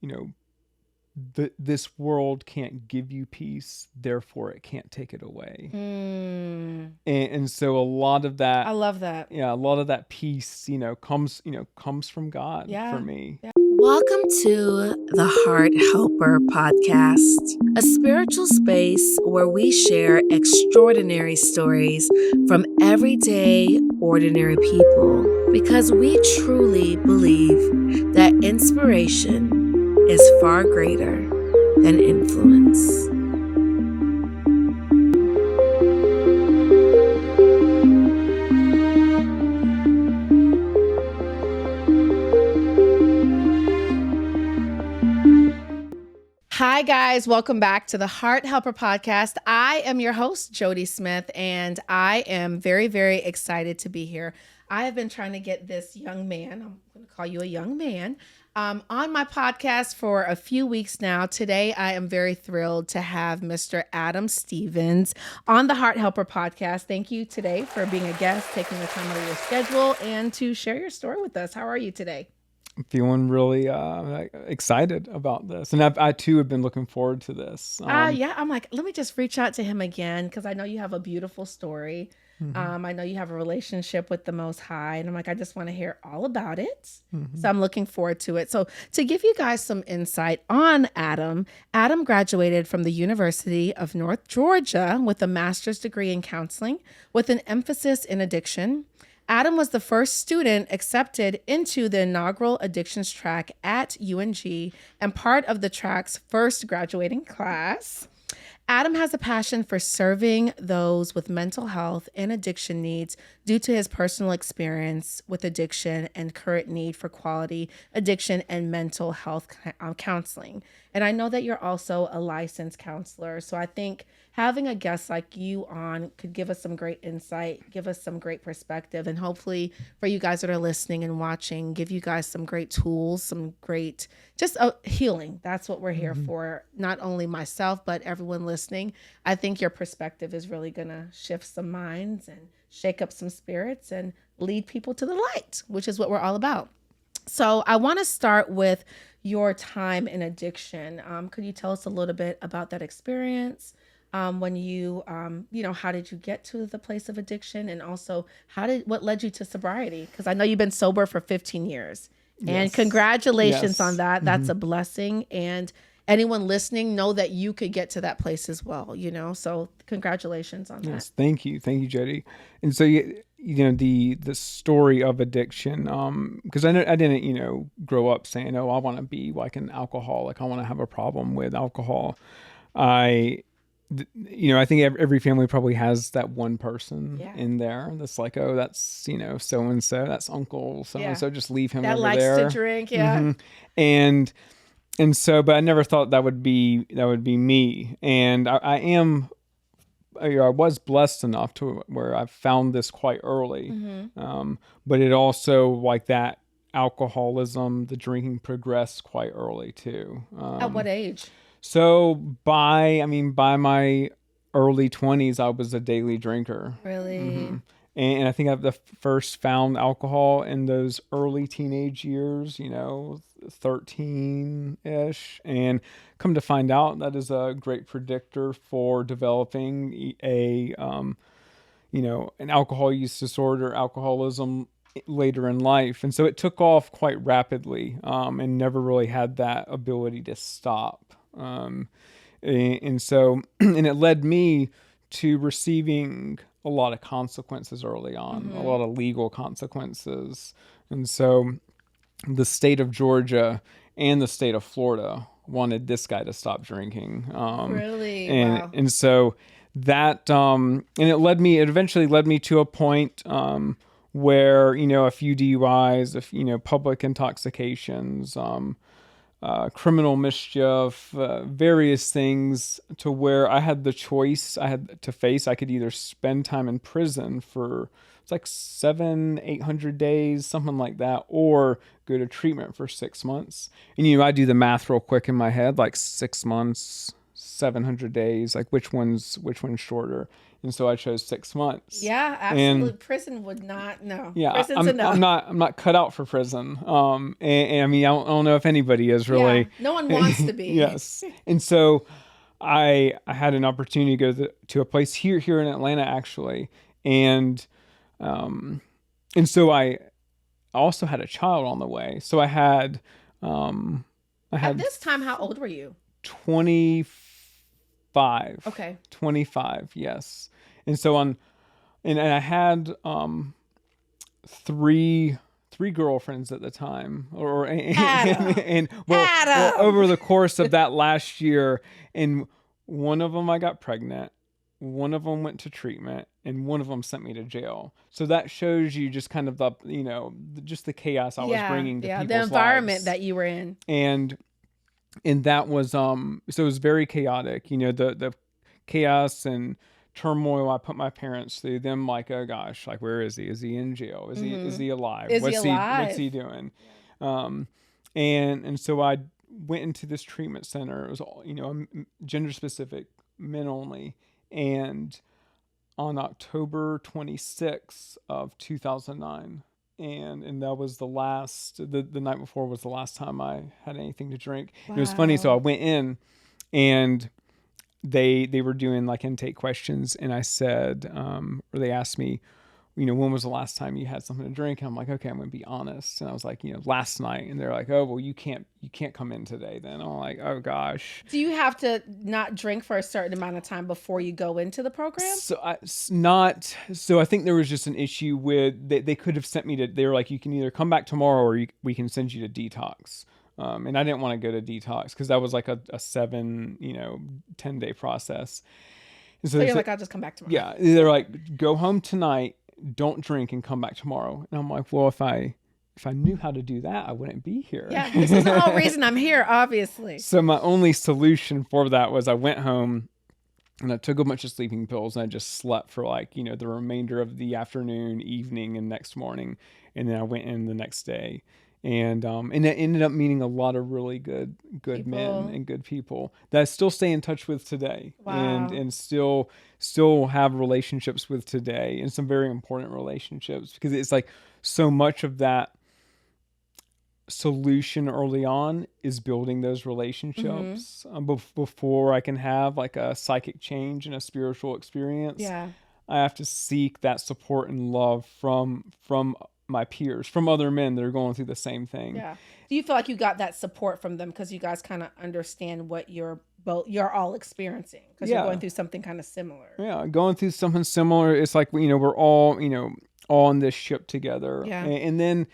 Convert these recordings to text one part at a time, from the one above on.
you know, this world can't give you peace, therefore it can't take it away. And so a lot of that, I love that. Yeah, a lot of that peace, comes from God for me. Yeah. Welcome to the Heart Helper Podcast, a spiritual space where we share extraordinary stories from everyday, ordinary people, because we truly believe that inspiration is far greater than influence. Hi, guys. Welcome back to the Heart Helper Podcast. I am your host, Jody Smith, and I am very, very excited to be here. I have been trying to get this young man, I'm going to call you a young man, on my podcast for a few weeks now. Today, I am very thrilled to have Mr. Adam Stevens on the Heart Helper Podcast. Thank you today for being a guest, taking the time out of your schedule, and to share your story with us. How are you today? I'm feeling really excited about this. And I too have been looking forward to this. Yeah, I'm like, let me just reach out to him again because I know you have a beautiful story. I know you have a relationship with the Most High, and I'm like, I just want to hear all about it. So I'm looking forward to it. So to give you guys some insight on Adam graduated from the University of North Georgia with a master's degree in counseling with an emphasis in addiction. Adam was the first student accepted into the inaugural addictions track at UNG and part of the track's first graduating class. Adam has a passion for serving those with mental health and addiction needs due to his personal experience with addiction and current need for quality addiction and mental health counseling. And I know that you're also a licensed counselor. So I think having a guest like you on could give us some great insight, give us some great perspective, and hopefully for you guys that are listening and watching, give you guys some great tools, some great just healing. That's what we're here for. Not only myself, but everyone listening. I think your perspective is really going to shift some minds and shake up some spirits and lead people to the light, which is what we're all about. So I want to start with your time in addiction. Could you tell us a little bit about that experience? When you, how did you get to the place of addiction? And also what led you to sobriety? Because I know you've been sober for 15 years. Yes. And congratulations on that. That's a blessing. And anyone listening, know that you could get to that place as well, so congratulations on that. Yes, thank you, Jody. And so the story of addiction, because I didn't grow up saying, oh, I want to be like an alcoholic, I want to have a problem with alcohol. I think every family probably has that one person in there that's like, oh, that's so and so, that's Uncle so and so, just leave him that over likes there to drink. And so, but I never thought that would be me. And I was blessed enough to where I found this quite early. But it also, like that alcoholism, the drinking progressed quite early too. At what age? So by my early 20s, I was a daily drinker. Really? And I think I've first found alcohol in those early teenage years, 13-ish. And come to find out, that is a great predictor for developing an alcohol use disorder, alcoholism later in life. And so it took off quite rapidly, and never really had that ability to stop. And it led me to receiving a lot of consequences early on, a lot of legal consequences. And so the state of Georgia and the state of Florida wanted this guy to stop drinking. Really? Wow. And so that, and it eventually led me to a point, where, a few DUIs, public intoxications, criminal mischief, various things, to where I had the choice I had to face. I could either spend time in prison for, it's like 700-800 days, something like that, or go to treatment for 6 months. And, I do the math real quick in my head, like 6 months, 700 days, like which one's shorter. And so I chose 6 months. Yeah, absolutely. And Prison would not. No, yeah, prison's a no. I'm not cut out for prison. And I mean, I don't know if anybody is Yeah, really. no one wants to be. Yes. And so I had an opportunity to go to a place here in Atlanta, actually. Um, and so I also had a child on the way. So I At had this time, how old were you? 25. Okay. 25, yes. And so and I had three girlfriends at the time, or and well, over the course of that last year, and one of them I got pregnant, one of them went to treatment, and one of them sent me to jail. So that shows you just kind of the just the chaos I was bringing to people's the environment lives. that you were in. And that was so it was very chaotic, the chaos and turmoil I put my parents through, them like, oh gosh, like, where is he in jail, is he alive, what's he doing? And so I went into this treatment center. It was all, gender specific, men only. And on October 26th of 2009, and that was the night before was the last time I had anything to drink. Wow. It was funny. So I went in, and they were doing like intake questions, and I said, or they asked me, when was the last time you had something to drink? And I'm like, okay, I'm going to be honest. And I was like, last night. And they're like, oh, well, you can't come in today then. I'm like, oh gosh. Do you have to not drink for a certain amount of time before you go into the program? So I think there was just an issue with, they could have sent me they were like, you can either come back tomorrow, or we can send you to detox. And I didn't want to go to detox because that was like a 10-day process. And so you're like, I'll just come back tomorrow. Yeah. They're like, go home tonight, don't drink, and come back tomorrow. And I'm like, well, if I knew how to do that, I wouldn't be here. Yeah, this is the whole reason I'm here, obviously. So my only solution for that was I went home and I took a bunch of sleeping pills, and I just slept for like, the remainder of the afternoon, evening, and next morning. And then I went in the next day. And it ended up meeting a lot of really good men and good people that I still stay in touch with today. Wow. And still have relationships with today, and some very important relationships, because it's like so much of that solution early on is building those relationships before I can have like a psychic change and a spiritual experience. Yeah. I have to seek that support and love from my peers, from other men that are going through the same thing. Yeah. Do you feel like you got that support from them because you guys kind of understand what you're all experiencing, because you're going through something kind of similar? Yeah, going through something similar. It's like, we're all on this ship together. Yeah. And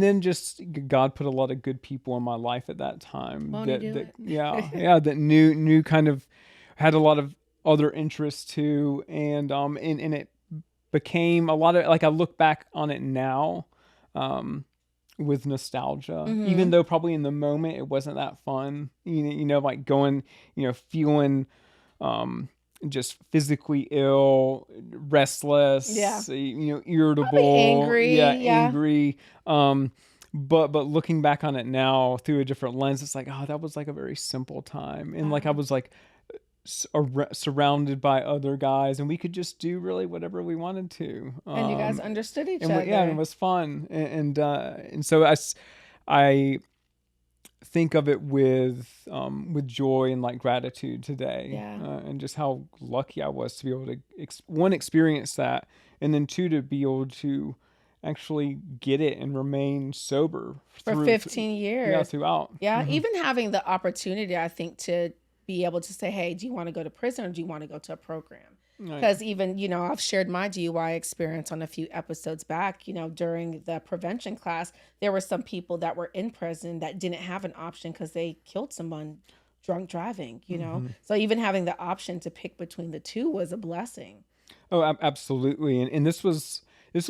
then just God put a lot of good people in my life at that time. That knew kind of had a lot of other interests too, and it became a lot of, like, I look back on it now with nostalgia, even though probably in the moment it wasn't that fun, like going, feeling just physically ill, restless, irritable, probably angry. But looking back on it now through a different lens, it's like, oh, that was like a very simple time. And like, I was like surrounded by other guys, and we could just do really whatever we wanted to. And you guys understood each other. Yeah, and it was fun. And so I think of it with joy and like gratitude today. And just how lucky I was to be able to experience that, and then two, to be able to actually get it and remain sober for 15 years. Throughout. Even having the opportunity, I think, to be able to say, hey, do you want to go to prison, or do you want to go to a program? Because even, I've shared my DUI experience on a few episodes back. During the prevention class, there were some people that were in prison that didn't have an option because they killed someone drunk driving, So even having the option to pick between the two was a blessing. Oh, absolutely. And this was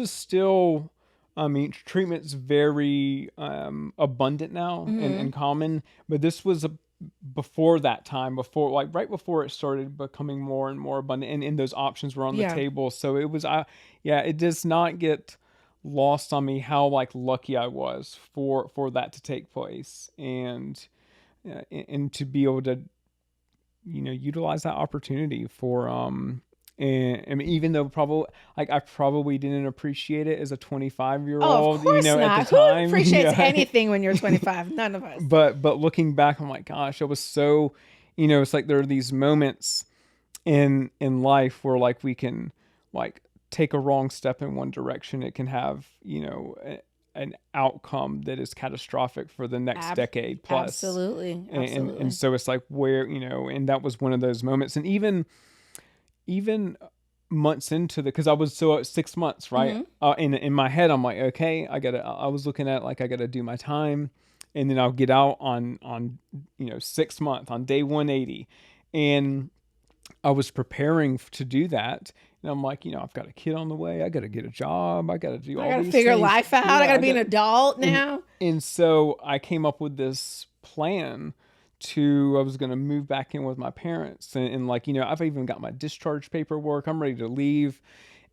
still, I mean, treatment's very abundant now and common, but this was before that time, right before it started becoming more and more abundant, and those options were on the table. So it was, it does not get lost on me how like lucky I was for that to take place, and to be able to utilize that opportunity for, and I mean, even though probably like I probably didn't appreciate it as a 25 year Oh, of old, course at the not. Who time. appreciates anything when you're 25? None of us. But looking back, I'm like, gosh, it was so, it's like there are these moments in life where like we can like take a wrong step in one direction. It can have, an outcome that is catastrophic for the next decade plus. Absolutely. Absolutely. And so it's like where, and that was one of those moments. And even months into because I was so 6 months, right? In my head, I'm like, okay, I was looking at like, I gotta do my time, and then I'll get out on 6 month on day 180. And I was preparing to do that. And I'm like, I've got a kid on the way. I got to get a job. I got to do all I got to these figure things. life out. Yeah, I got to be an adult now. And so I came up with this plan I was going to move back in with my parents. And like, I've even got my discharge paperwork. I'm ready to leave.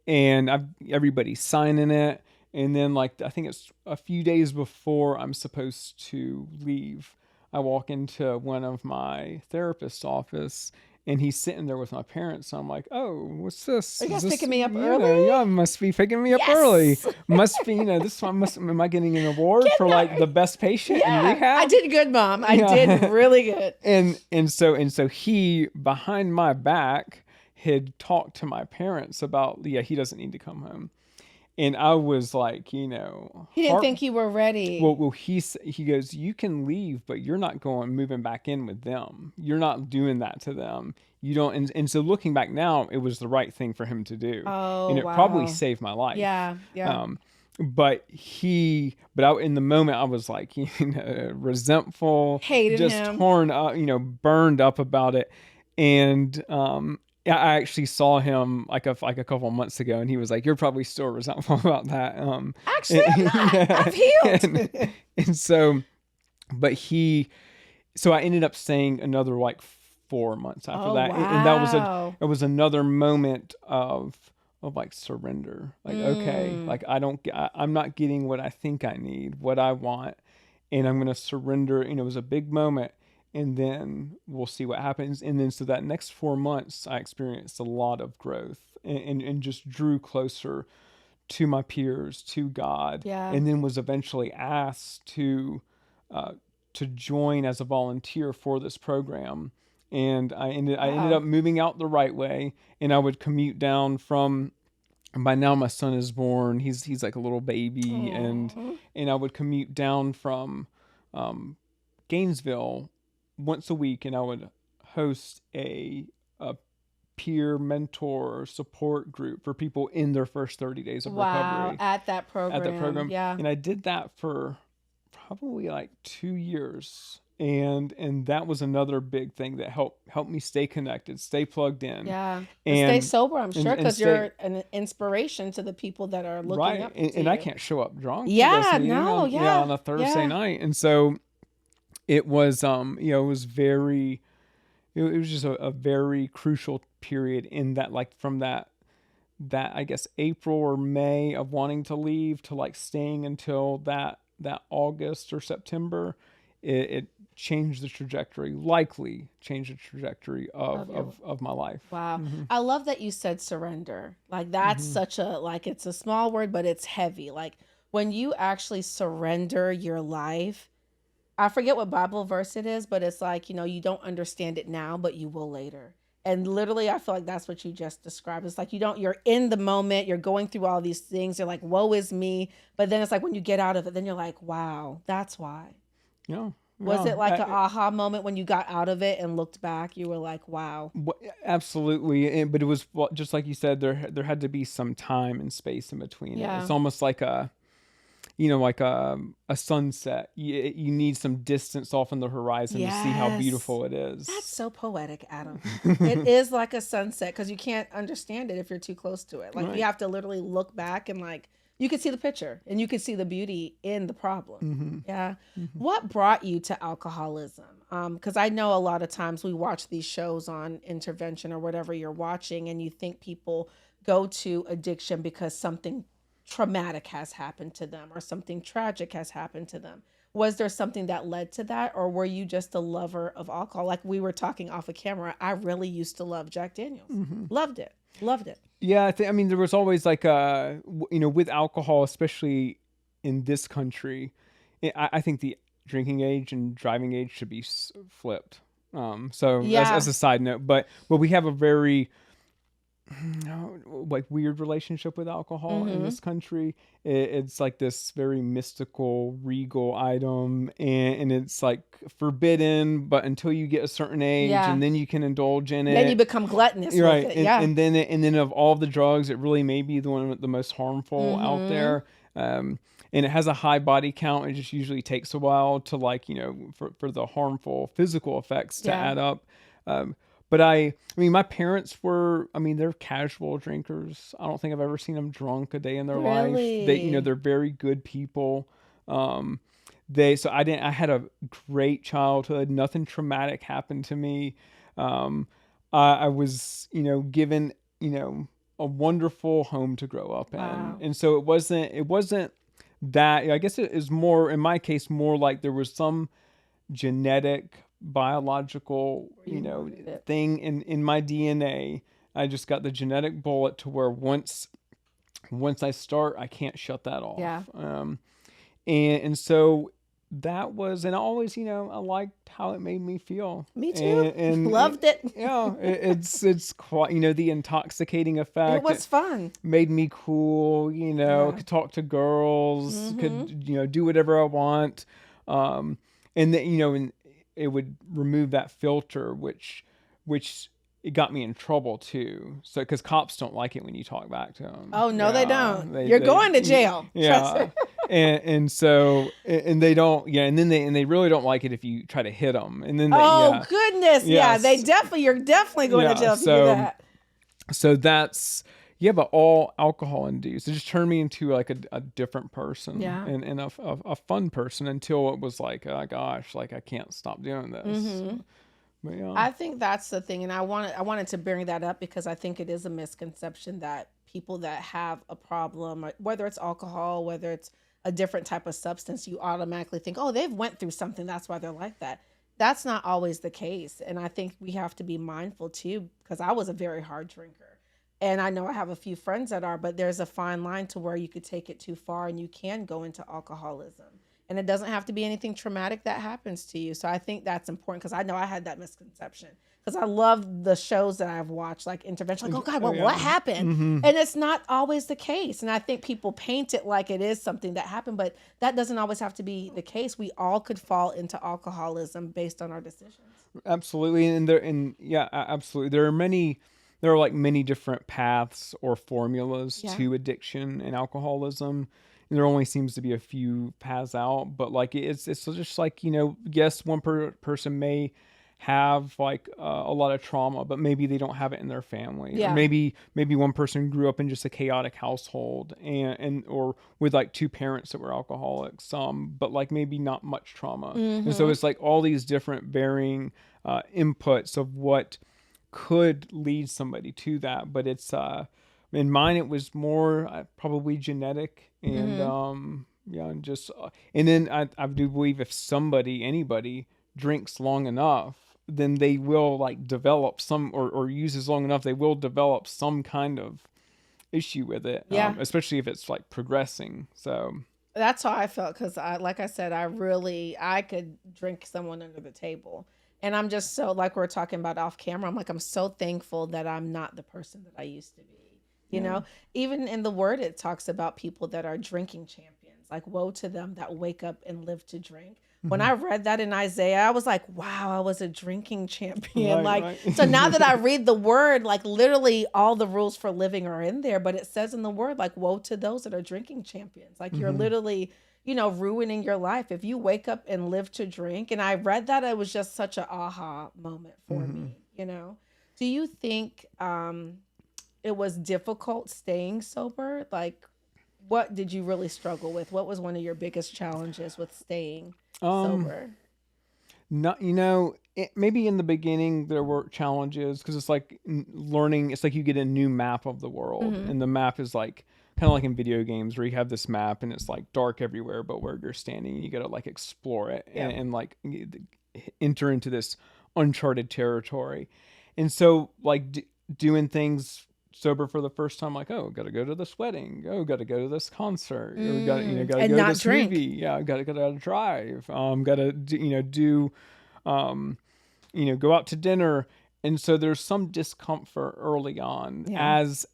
And everybody's signing it. And then like, I think it's a few days before I'm supposed to leave, I walk into one of my therapist's office, and he's sitting there with my parents. So I'm like, oh, what's this? Are you guys Is this, picking me up early? Yeah, must be picking me up Yes! early. Must be, this one am I getting an award for like the best patient in rehab? I did good, Mom. I did really good. And so he, behind my back, had talked to my parents about, he doesn't need to come home. And I was like, He didn't think you were ready. Well, he goes, you can leave, but you're not moving back in with them. You're not doing that to them. You don't. And so looking back now, it was the right thing for him to do. Oh, and it probably saved my life. Yeah. But in the moment, I was like, resentful, hated just him, torn up, burned up about it. And I actually saw him like a couple of months ago, and he was like, "You're probably still resentful about that." Actually, I'm not. Yeah. I've healed. And so, so I ended up staying another like 4 months after that, wow. and that was another moment of like surrender. Like, okay, like I'm not getting what I think I need, what I want, and I'm gonna surrender. It was a big moment. And then we'll see what happens. And then so that next 4 months, I experienced a lot of growth and just drew closer to my peers, to God. Yeah. And then was eventually asked to join as a volunteer for this program. And I ended up moving out the right way. And I would commute down from, by now my son is born. He's like a little baby. Aww. And I would commute down from Gainesville once a week, and I would host a peer mentor support group for people in their first 30 days of recovery. At that program. Yeah. And I did that for probably like 2 years. And that was another big thing that helped me stay connected, stay plugged in. Yeah. And stay sober, I'm sure, because you're an inspiration to the people that are looking up to you. And I can't show up drunk. Yeah, on a Thursday night. And so it was, it was very, it was just a very crucial period in that, like from that I guess April or May of wanting to leave to like staying until that August or September, it changed the trajectory, likely changed the trajectory of my life. Wow. Mm-hmm. I love that you said surrender. Like that's such a, like, it's a small word, but it's heavy. Like when you actually surrender your life, I forget what Bible verse it is, but it's like, you don't understand it now, but you will later. And literally, I feel like that's what you just described. It's like you're in the moment, you're going through all these things. You're like, woe is me. But then it's like when you get out of it, then you're like, wow, that's why. Yeah. Was it like an aha moment when you got out of it and looked back? You were like, wow. Absolutely. But it was just like you said, there had to be some time and space in between. Yeah. It's almost like like a sunset. You need some distance off on the horizon to see how beautiful it is. That's so poetic, Adam. It is like a sunset because you can't understand it if you're too close to it. Like you have to literally look back and like you can see the picture and you can see the beauty in the problem. Mm-hmm. Yeah. Mm-hmm. What brought you to alcoholism? Because I know a lot of times we watch these shows on intervention or whatever you're watching and you think people go to addiction because something traumatic has happened to them or something tragic has happened to them. Was there something that led to that, or were you just a lover of alcohol? Like we were talking off of camera, I really used to love Jack Daniels. Loved it. Loved it. Yeah, I mean, there was always like with alcohol, especially in this country, I think the drinking age and driving age should be flipped. So Yeah. as a side note, but we have a very like weird relationship with alcohol in this country. It's like this very mystical, regal item, and it's like forbidden, but until you get a certain age, Yeah. and then you can indulge in it. Then you become gluttonous with Right, it. Yeah. and then of all the drugs, it really may be the one with the most harmful out there. And it has a high body count. It just usually takes a while to like, for the harmful physical effects to add up. But I mean, my parents were, I mean, they're casual drinkers. I don't think I've ever seen them drunk a day in their life. They're very good people. I had a great childhood. Nothing traumatic happened to me. I was, given, a wonderful home to grow up in. Wow. And so it wasn't that, I guess it is more, in my case, more like there was some genetic, biological, thing in my DNA. I just got the genetic bullet to where once I start, I can't shut that off. Yeah. And so that was, and I always, I liked how it made me feel. Me too. And loved it. Yeah, it's quite, the intoxicating effect. It was fun. Made me cool, could talk to girls, could, do whatever I want. And then, and it would remove that filter, which it got me in trouble too. So, because cops don't like it when you talk back to them. Oh no, they don't. You're going to jail. Yeah, and so they don't. Yeah, and then they really don't like it if you try to hit them. And then goodness, yeah, you're definitely going to jail if you do that. So that's. Yeah, but all alcohol induced. It just turned me into like a different person, and a fun person until it was like, oh gosh, like I can't stop doing this. But yeah. I think that's the thing, and I wanted to bring that up because I think it is a misconception that people that have a problem, whether it's alcohol, whether it's a different type of substance, you automatically think, oh, they've went through something, that's why they're like that. That's not always the case, and I think we have to be mindful too, because I was a very hard drinker. And I know I have a few friends that are, but there's a fine line to where you could take it too far and you can go into alcoholism. And it doesn't have to be anything traumatic that happens to you. So I think that's important because I know I had that misconception. Because I love the shows that I've watched, like Intervention, like, oh God, what happened? And it's not always the case. And I think people paint it like it is something that happened, but that doesn't always have to be the case. We all could fall into alcoholism based on our decisions. Absolutely. Absolutely. There are like many different paths or formulas to addiction and alcoholism. And there only seems to be a few paths out, but like it's just like, yes, one person may have like a lot of trauma, but maybe they don't have it in their family. Yeah. Or maybe one person grew up in just a chaotic household and or with like two parents that were alcoholics, but like maybe not much trauma. And so it's like all these different varying inputs of what could lead somebody to that, but it's in mine it was more probably genetic and and then I do believe if anybody drinks long enough, then they will like develop some or uses long enough, they will develop some kind of issue with it, especially if it's like progressing. So that's how I felt, because like I said, I could drink someone under the table. And I'm just so, like we're talking about off camera, I'm so thankful that I'm not the person that I used to be. You know, even in the word, it talks about people that are drinking champions. Like, woe to them that wake up and live to drink. When I read that in Isaiah, I was like, wow, I was a drinking champion. Right. So now that I read the word, like literally all the rules for living are in there. But it says in the word, like, woe to those that are drinking champions. Like you're literally ruining your life if you wake up and live to drink. And I read that, it was just such an aha moment for me, Do you think it was difficult staying sober? Like, what did you really struggle with? What was one of your biggest challenges with staying sober? Not, maybe in the beginning there were challenges because it's like learning. It's like you get a new map of the world, and the map is like kind of like in video games where you have this map and it's like dark everywhere, but where you're standing, you got to like explore it Yep. and like enter into this uncharted territory. And so like doing things sober for the first time, like, oh, got to go to this wedding, oh, got to go to this concert, or got to And go to not this movie, drink. yeah, got to drive, got to do um go out to dinner. And so there's some discomfort early on Yeah. as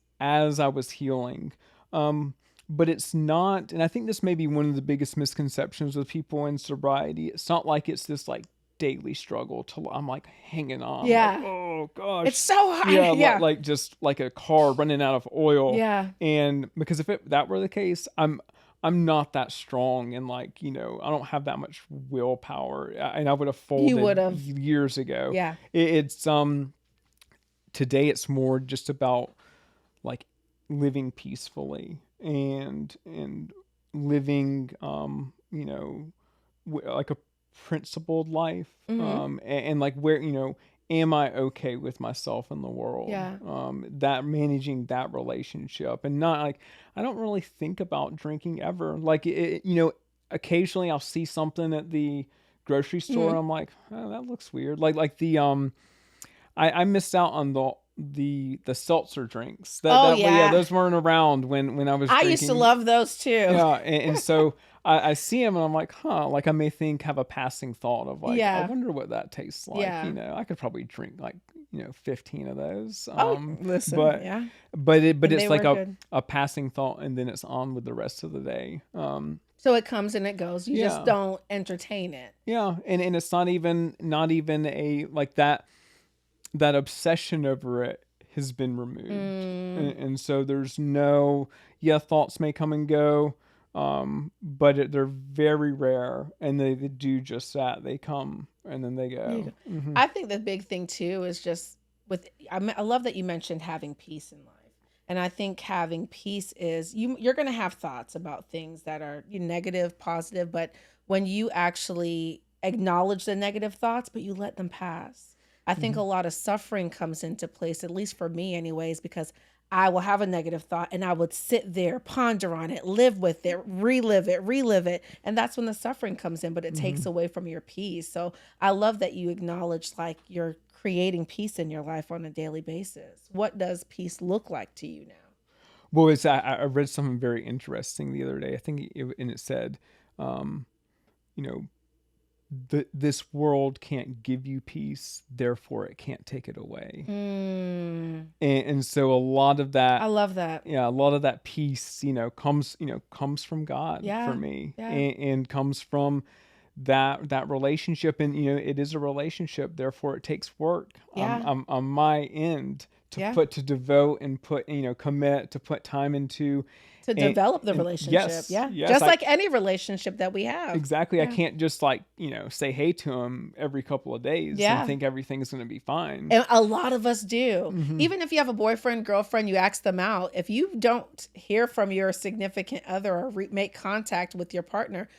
I was healing. But it's not, and I think this may be one of the biggest misconceptions with people in sobriety. It's not like it's this like daily struggle till I'm like hanging on, like, Yeah. oh It's gosh, so hard. yeah, Yeah. like just like a car running out of oil. Yeah. And because if that were the case, I'm not that strong, and like I don't have that much willpower, and I would have You would folded have. years ago. Yeah. It's today it's more just about like living peacefully and living like a principled life, Mm-hmm. and like where am I okay with myself in the world, Yeah. that managing that relationship, and not like I don't really think about drinking ever, like occasionally I'll see something at the grocery store Mm-hmm. and I'm like, oh, that looks weird, like the I missed out on the seltzer drinks. Oh That yeah, yeah. those weren't around when I was I used to drinking. love those too. Yeah, and so I see them and I'm like, huh. Like I may have a passing thought of like, I Yeah. wonder what that tastes like. Yeah. I could probably drink like 15 of those. Oh, listen. But Yeah. but And they it's like were good. a passing thought, and then it's on with the rest of the day. So it comes and it goes. You just Yeah, don't entertain it. yeah, and it's not even a like that obsession over it has been removed, Mm, and so there's no, yeah, thoughts may come and go, but they're very rare, and they do just that. They come and then they there you go. go. I think the big thing too is just I love that you mentioned having peace in life. And I think having peace is you're going to have thoughts about things that are negative, positive, but when you actually acknowledge the negative thoughts, but you let them pass, I think Hmm. a lot of suffering comes into place, at least for me, anyways, because I will have a negative thought and I would sit there, ponder on it, live with it, relive it. And that's when the suffering comes in, but it Hmm. takes away from your peace. So I love that you acknowledge like you're creating peace in your life on a daily basis. What does peace look like to you now? Well, I read something very interesting the other day. I think and it said, um, you know, this world can't give you peace, therefore it can't take it away. Mm, And so a lot of I that, love that. yeah, a lot of that peace, comes from God for Yeah. me, Yeah. and comes from that relationship. And it is a relationship, therefore it takes work, Yeah. on my end, Yeah. to devote and put, commit, to put time into. To and, develop the and relationship. yes, Yeah. yes, Just I like any relationship that we have. exactly, I Yeah. can't just like say hey to him every couple of days and Yeah. think everything's going to be fine. And a lot of us do. Hmm. Even if you have a boyfriend, girlfriend, you ask them out. If you don't hear from your significant other or make contact with your partner,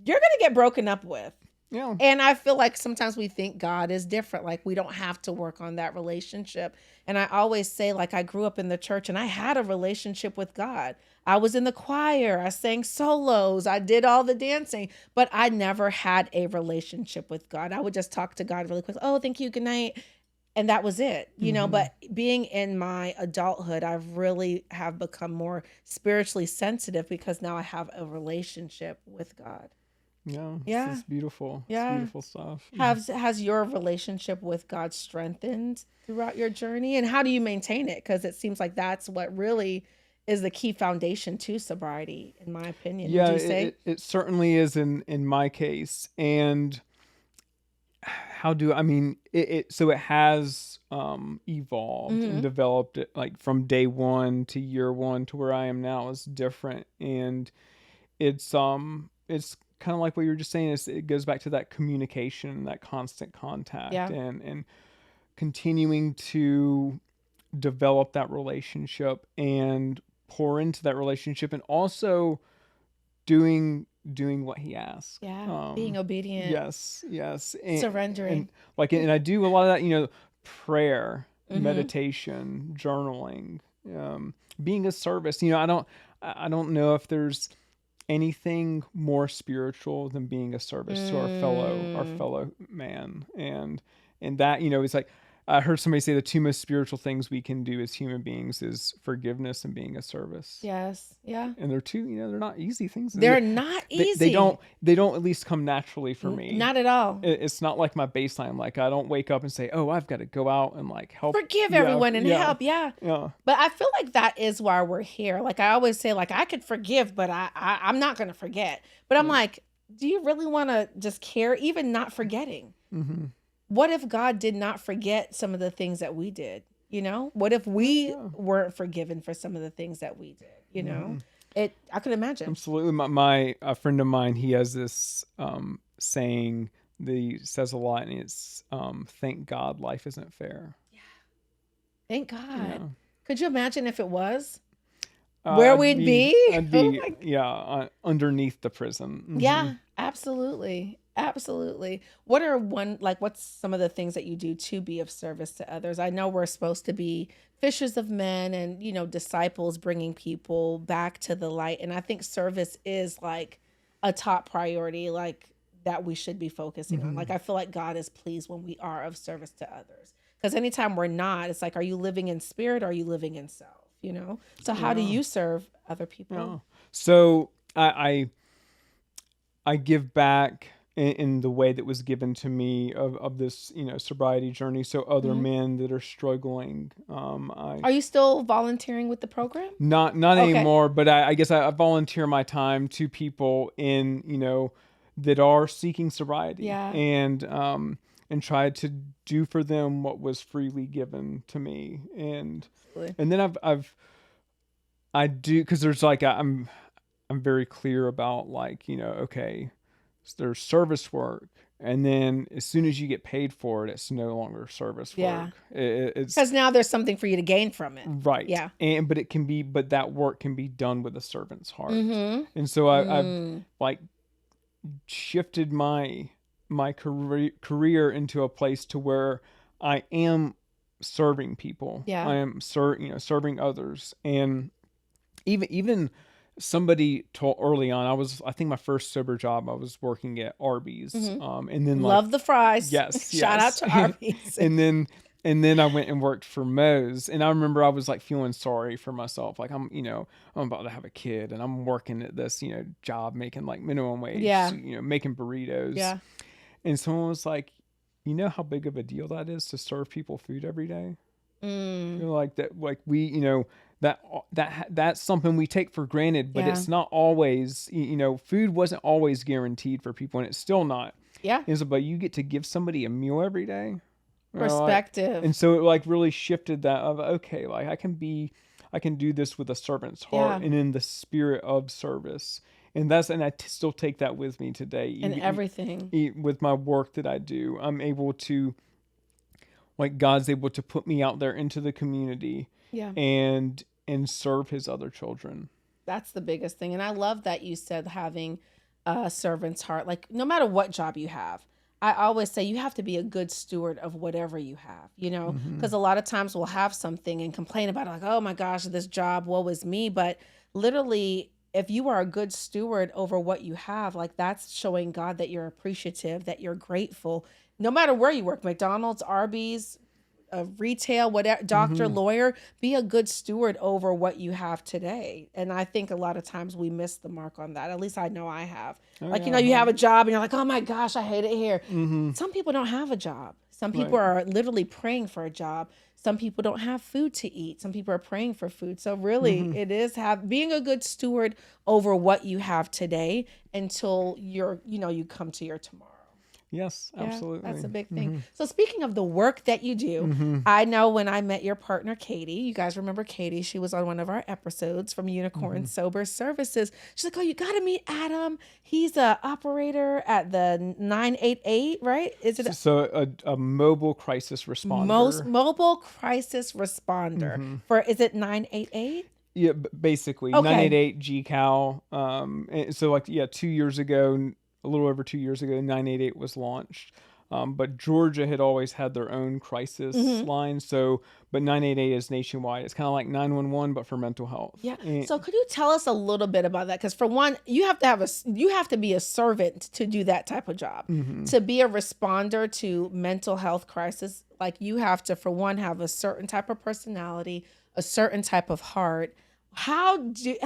you're going to get broken up with. Yeah. And I feel like sometimes we think God is different. Like we don't have to work on that relationship. And I always say, like, I grew up in the church and I had a relationship with God. I was in the choir. I sang solos. I did all the dancing, but I never had a relationship with God. I would just talk to God really quick. Oh, thank you. Good night. And that was it, Hmm. but being in my adulthood, I've really have become more spiritually sensitive because now I have a relationship with God. Yeah, this Yeah. is beautiful. It's Yeah. beautiful stuff. Has your relationship with God strengthened throughout your journey? And how do you maintain it? Because it seems like that's what really is the key foundation to sobriety, in my opinion. Would Yeah, you it, say? it certainly is in my case. And how do I mean it so it has evolved and Hmm. developed, it like from day one to year one to where I am now is different. And it's kind of like what you were just saying, is it goes back to that communication, that constant contact, Yeah. and continuing to develop that relationship and pour into that relationship, and also doing what he asks. Yeah. Being obedient, Yes, surrendering. and like, and I do a lot of that, prayer, Hmm. meditation, journaling, being of service. I don't I don't know if there's anything more spiritual than being a service to our fellow man. And that, it's like, I heard somebody say the two most spiritual things we can do as human beings is forgiveness and being a service. Yes. Yeah. And they're two, they're not easy things. They're not easy. They don't at least come naturally for me. Not at all. It's not like my baseline. Like, I don't wake up and say, oh, I've got to go out and like help. Forgive everyone and help. Yeah. Yeah. But I feel like that is why we're here. Like, I always say, like, I could forgive, but I'm not going to forget. But I'm like, do you really want to just care? Even not forgetting. Mm-hmm. What if God did not forget some of the things that we did? What if we weren't forgiven for some of the things that we did? I could imagine. Absolutely. A friend of mine, he has this saying that he says a lot, and it's thank God life isn't fair. Yeah. Thank God. Yeah. Could you imagine if it was? Where we'd be? I'd be underneath the prison. Mm-hmm. Yeah, absolutely. Absolutely. What's some of the things that you do to be of service to others? I know we're supposed to be fishers of men and, disciples, bringing people back to the light. And I think service is like a top priority, like that we should be focusing on. Like, I feel like God is pleased when we are of service to others, because anytime we're not, it's like, are you living in spirit? Or are you living in self? So how do you serve other people? Yeah. So I give back in the way that was given to me of this, sobriety journey. So other men that are struggling. Are you still volunteering with the program? Not anymore, but I guess I volunteer my time to people that are seeking sobriety. Yeah. And try to do for them what was freely given to me. And then I do, because there's like, I'm very clear about like, okay, there's service work, and then as soon as you get paid for it, it's no longer service work. It's because now there's something for you to gain from it. Right. Yeah. But that work can be done with a servant's heart. And so I've like shifted my career into a place to where I am serving people. Yeah. I am serving others. And even somebody told early on, I think my first sober job, I was working at Arby's. And then love the fries. Yes. Shout out to Arby's. and then I went and worked for Moe's, and I remember I was like feeling sorry for myself. Like, I'm about to have a kid, and I'm working at this, job making like minimum wage, making burritos. Yeah. And someone was like, you know how big of a deal that is to serve people food every day? Like that, like we, that's something we take for granted, but it's not always, food wasn't always guaranteed for people, and it's still not. Yeah. But you get to give somebody a meal every day. Perspective. And so it like really shifted that of, okay, like I can do this with a servant's heart and in the spirit of service. And I still take that with me today. And everything. With my work that I do, I'm able to, like, God's able to put me out there into the community and serve his other children. That's the biggest thing. And I love that you said having a servant's heart. Like, no matter what job you have, I always say you have to be a good steward of whatever you have, because a lot of times we'll have something and complain about it, like, oh my gosh, this job, woe is me. But literally, if you are a good steward over what you have, like, that's showing God that you're appreciative, that you're grateful, no matter where you work, McDonald's, Arby's, retail, whatever, doctor, lawyer, be a good steward over what you have today. And I think a lot of times we miss the mark on that. At least I know I have. You have a job and you're like, oh my gosh, I hate it here. Some people don't have a job. Some people are literally praying for a job. Some people don't have food to eat. Some people are praying for food. So really it is being a good steward over what you have today until you come to your tomorrow. Yes, absolutely. That's a big thing. So speaking of the work that you do, I know when I met your partner, Katie, you guys remember Katie, she was on one of our episodes from Unicorn Sober Services. She's like, oh, you got to meet Adam. He's a operator at the 988, right? Is it a mobile crisis responder? Mobile crisis responder is it 988? Yeah, basically 988 GCAL. So 2 years ago, a little over 2 years ago, 988 was launched. But Georgia had always had their own crisis line. So, but 988 is nationwide. It's kind of like 911, but for mental health. Yeah. And, So could you tell us a little bit about that? Because for one, you have to be a servant to do that type of job. To be a responder to mental health crisis, like you have to, for one, have a certain type of personality, a certain type of heart. How do you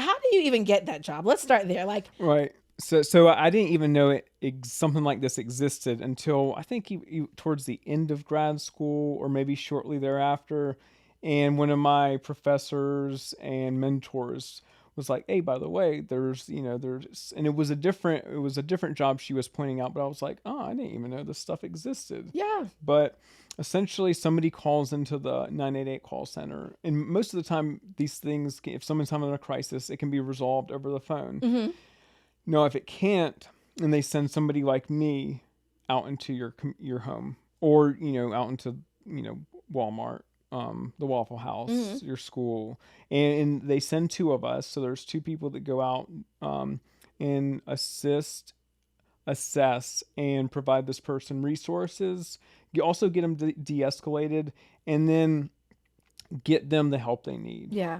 even get that job? Let's start there. Like, right. So I didn't even know something like this existed until I think towards the end of grad school or maybe shortly thereafter. And one of my professors and mentors was like, "Hey, by the way, and it was a different job she was pointing out, but I was like, oh, I didn't even know this stuff existed." yeah, But essentially, somebody calls into the 988 call center, and most of the time, these things, if someone's having a crisis, it can be resolved over the phone. No, if it can't, and they send somebody like me out into your home, or out into Walmart, the Waffle House, your school, and they send two of us. So there's two people that go out and assist, assess, and provide this person resources. You also get them de-escalated, and then get them the help they need. yeah.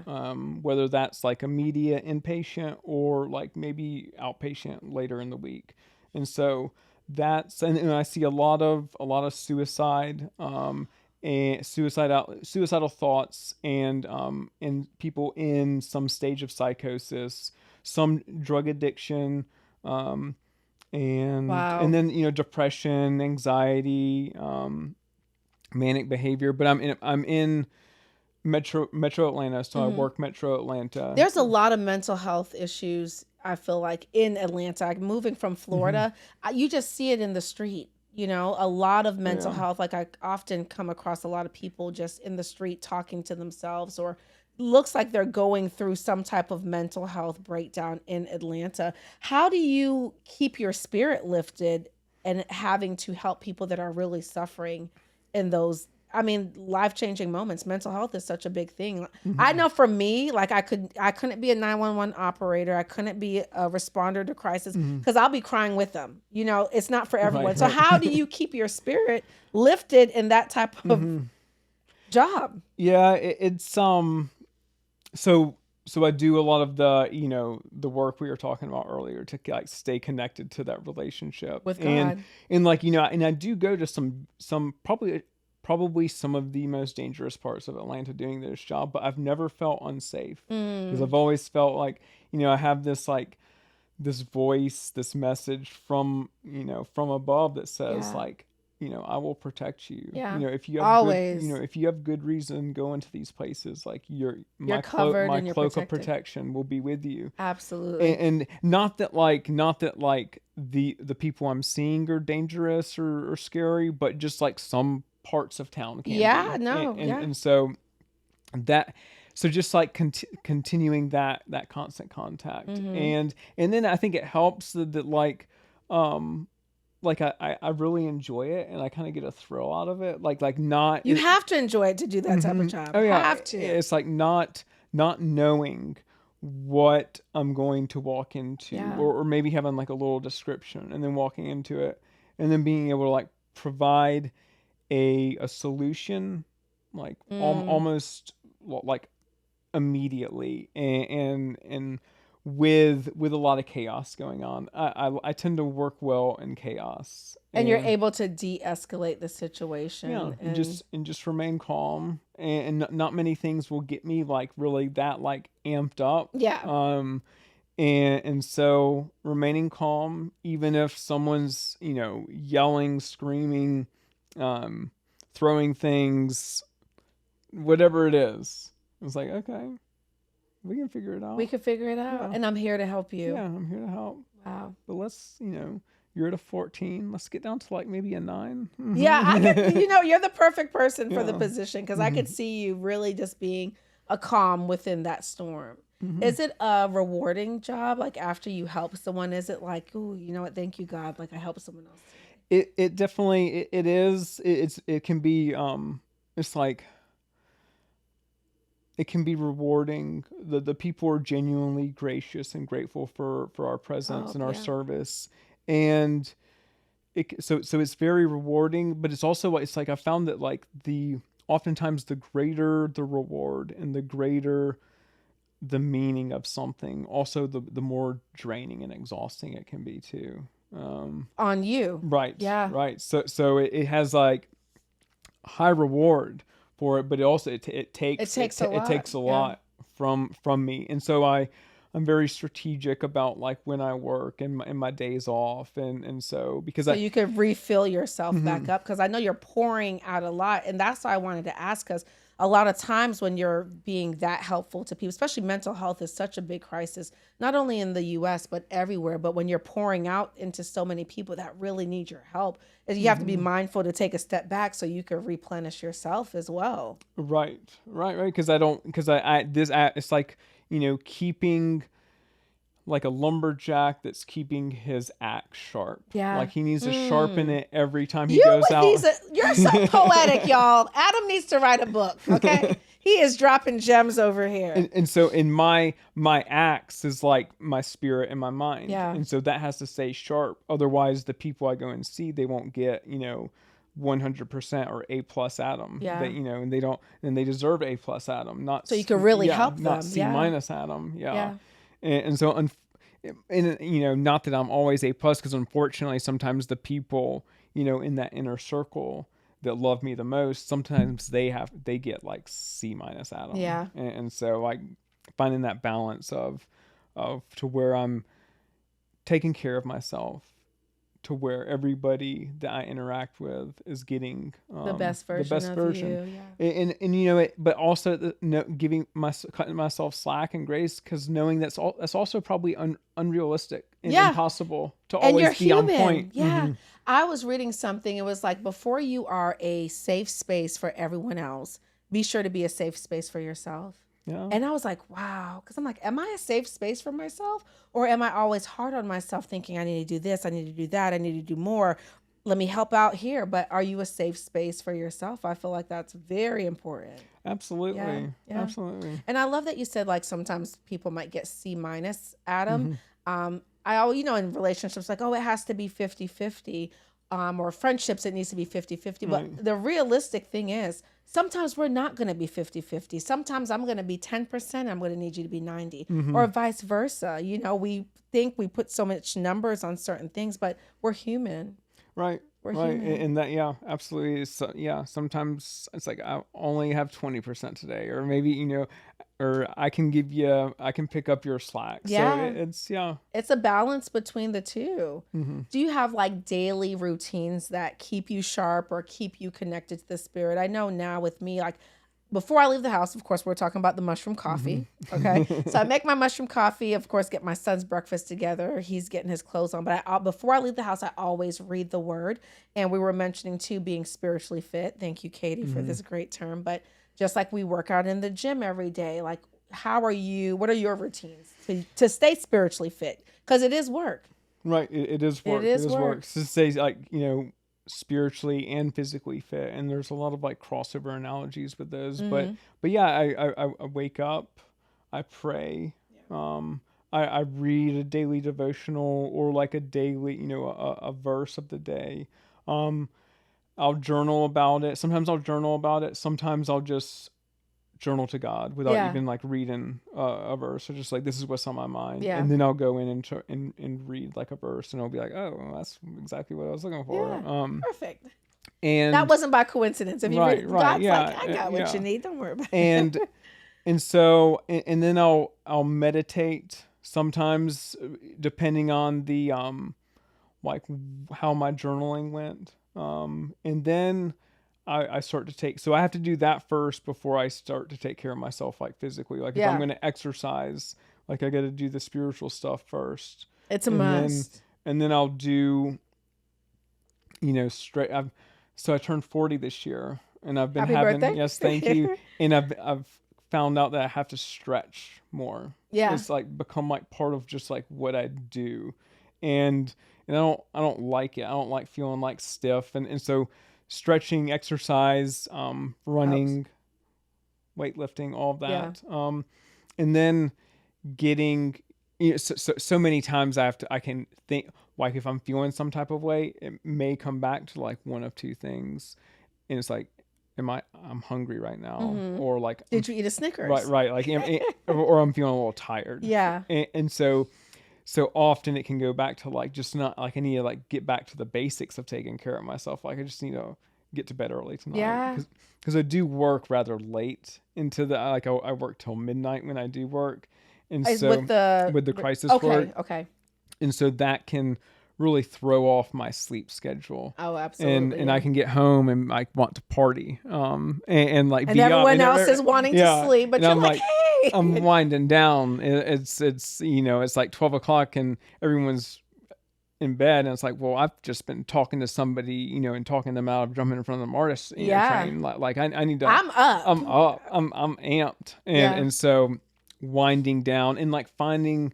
Whether that's like immediate inpatient or like maybe outpatient later in the week. And so and I see a lot of suicide, and suicidal thoughts, and people in some stage of psychosis, some drug addiction, Wow. and then depression, anxiety, manic behavior. But I'm in Metro Atlanta, so I work Metro Atlanta. There's a lot of mental health issues, I feel like, in Atlanta. Like, moving from Florida, you just see it in the street. A lot of mental health. Like, I often come across a lot of people just in the street talking to themselves, or looks like they're going through some type of mental health breakdown in Atlanta. How do you keep your spirit lifted and having to help people that are really suffering in those, I mean, life-changing moments? Mental health is such a big thing. I know for me, like, I couldn't be a 911 operator. I couldn't be a responder to crisis, because I'll be crying with them. It's not for everyone. Right, So right. how do you keep your spirit lifted in that type of job? Yeah, it's so I do a lot of the work we were talking about earlier to like stay connected to that relationship With and God. like and I do go to some probably some of the most dangerous parts of Atlanta doing this job, but I've never felt unsafe, because I've always felt like I have this like this voice, this message from above that says, Yeah. like, I will protect you. Yeah. If you have Always. if you have good reason, go into these places. Like, You're covered my and you're cloak of protected. protection will be with you. Absolutely. And not that like the people I'm seeing are dangerous or scary, but just like some parts of town can Yeah, be. no, yeah. And so that so just like continuing that constant contact, and then I think it helps that um I really enjoy it, and I kind of get a thrill out of it, like not You have to enjoy it to do that type of job. oh yeah, Have to. it's like not knowing what I'm going to walk into, Yeah. or maybe having like a little description and then walking into it, and then being able to like provide a solution, like almost like immediately, and with a lot of chaos going on. I tend to work well in chaos, And you're able to de-escalate the situation. yeah, And just remain calm, and not many things will get me like really that like amped up. yeah. And so remaining calm, even if someone's yelling, screaming, throwing things, whatever it is, it's like, okay, we can figure it out. We could figure it out. Yeah. And I'm here to help you. Yeah, I'm here to help. Wow. But let's, you're at a 14. Let's get down to like maybe a 9. Yeah, I could, you're the perfect person for the position, because I could see you really just being a calm within that storm. Is it a rewarding job? Like, after you help someone, is it like, oh, you know what? Thank you, God. Like, I helped someone else today. It definitely it is. It can be it's like it can be rewarding. The people are genuinely gracious and grateful for our presence and our service. And so it's very rewarding, but it's also, it's like I found that like oftentimes the greater the reward and the greater the meaning of something, also the more draining and exhausting it can be too. On you. Right. Yeah. Right. So it has like high reward for it, but it also it takes It takes a a lot. lot from me, and so I'm very strategic about like when I work and my days off, and so because So you could refill yourself back up, because I know you're pouring out a lot, and that's why I wanted to ask, because a lot of times when you're being that helpful to people, especially mental health is such a big crisis, not only in the US, but everywhere. But when you're pouring out into so many people that really need your help, you have to be mindful to take a step back so you can replenish yourself as well. right, because it's like, keeping like a lumberjack that's keeping his axe sharp. Yeah. Like he needs to sharpen it every time he You goes with out. you're so poetic, y'all. Adam needs to write a book, okay? He is dropping gems over here. And so in my axe is like my spirit and my mind. Yeah. And so that has to stay sharp. Otherwise the people I go and see, they won't get, 100% or A plus Adam. Yeah. And they don't, and they deserve A plus Adam. Not So you can really help them. Not C minus Adam. Yeah. And so, not that I'm always A plus, because unfortunately sometimes the people, in that inner circle that love me the most, sometimes they get like C minus Adam. Yeah. And so like finding that balance of to where I'm taking care of myself, to where everybody that I interact with is getting the best version of you. Yeah. And but also cutting myself slack and grace, because knowing that's also probably unrealistic and impossible to and always be human. on point. Yeah. I was reading something. It was like, before you are a safe space for everyone else, be sure to be a safe space for yourself. Yeah. And I was like, wow, because I'm like, am I a safe space for myself? Or am I always hard on myself, thinking I need to do this, I need to do that, I need to do more. Let me help out here. But are you a safe space for yourself? I feel like that's very important. Absolutely. Yeah. Absolutely. And I love that you said like sometimes people might get C minus Adam. I always, in relationships, like, oh, it has to be 50-50. Or friendships, it needs to be 50-50. But the realistic thing is, sometimes we're not going to be 50-50. Sometimes I'm going to be 10%. I'm going to need you to be 90, or vice versa. We think we put so much numbers on certain things, but we're human. Right. We're right. human. And that, absolutely. So, sometimes it's like, I only have 20% today, or maybe, or I can pick up your slack. Yeah. So it's a balance between the two. Do you have like daily routines that keep you sharp or keep you connected to the spirit? I know now with me, like, before I leave the house, of course, we're talking about the mushroom coffee. Okay. So I make my mushroom coffee, of course, get my son's breakfast together. He's getting his clothes on. But before I leave the house, I always read the word. And we were mentioning too, being spiritually fit. Thank you, Katie, for this great term. But just like we work out in the gym every day, like, what are your routines to stay spiritually fit? Because it is work. Right. It is work. It is work. To say, like, spiritually and physically fit, and there's a lot of like crossover analogies with those, but I wake up, I pray, I read a daily devotional, or like a daily, a verse of the day. I'll journal about it. Sometimes I'll just journal to God without even like reading a verse, or just like, this is what's on my mind. Yeah. And then I'll go in and read like a verse, and I'll be like, oh, well, that's exactly what I was looking for. Yeah, perfect. And that wasn't by coincidence. If you read, God's yeah, like, I got what you need. Don't worry about it. And so, and then I'll meditate sometimes, depending on the like how my journaling went. And then I start to take, so I have to do that first before I start to take care of myself, like physically. Like if I'm going to exercise, like I got to do the spiritual stuff first. It's a must. And then I'll do, so I turned 40 this year, and I've been Happy birthday. Yes, thank you. And I've found out that I have to stretch more. Yeah. It's like become like part of just like what I do. And I don't like it. I don't like feeling like stiff. And so stretching, exercise, running, weightlifting, all of that. And then getting so many times I can think, like, if I'm feeling some type of way, it may come back to like one of two things, and it's like, I'm hungry right now, or like, Did you eat a Snickers? right, like, or I'm feeling a little tired, Yeah. and so often it can go back to like, just not like, I need to like get back to the basics of taking care of myself. Like, I just need to get to bed early tonight, Yeah. because I do work rather late into the, like, I work till midnight when I do work, and Is so with the crisis work, Okay. and so that can really throw off my sleep schedule. Oh, absolutely. And I can get home and like want to party, and like And be up, everyone else is wanting to yeah, sleep, but and you're I'm like, like, hey. I'm winding down. It's it's like 12 o'clock and everyone's in bed, and it's like, well, I've just been talking to somebody, and talking them out of jumping in front of them artists, train. Like, I need to. I'm up. I'm up. I'm amped, and so winding down and like finding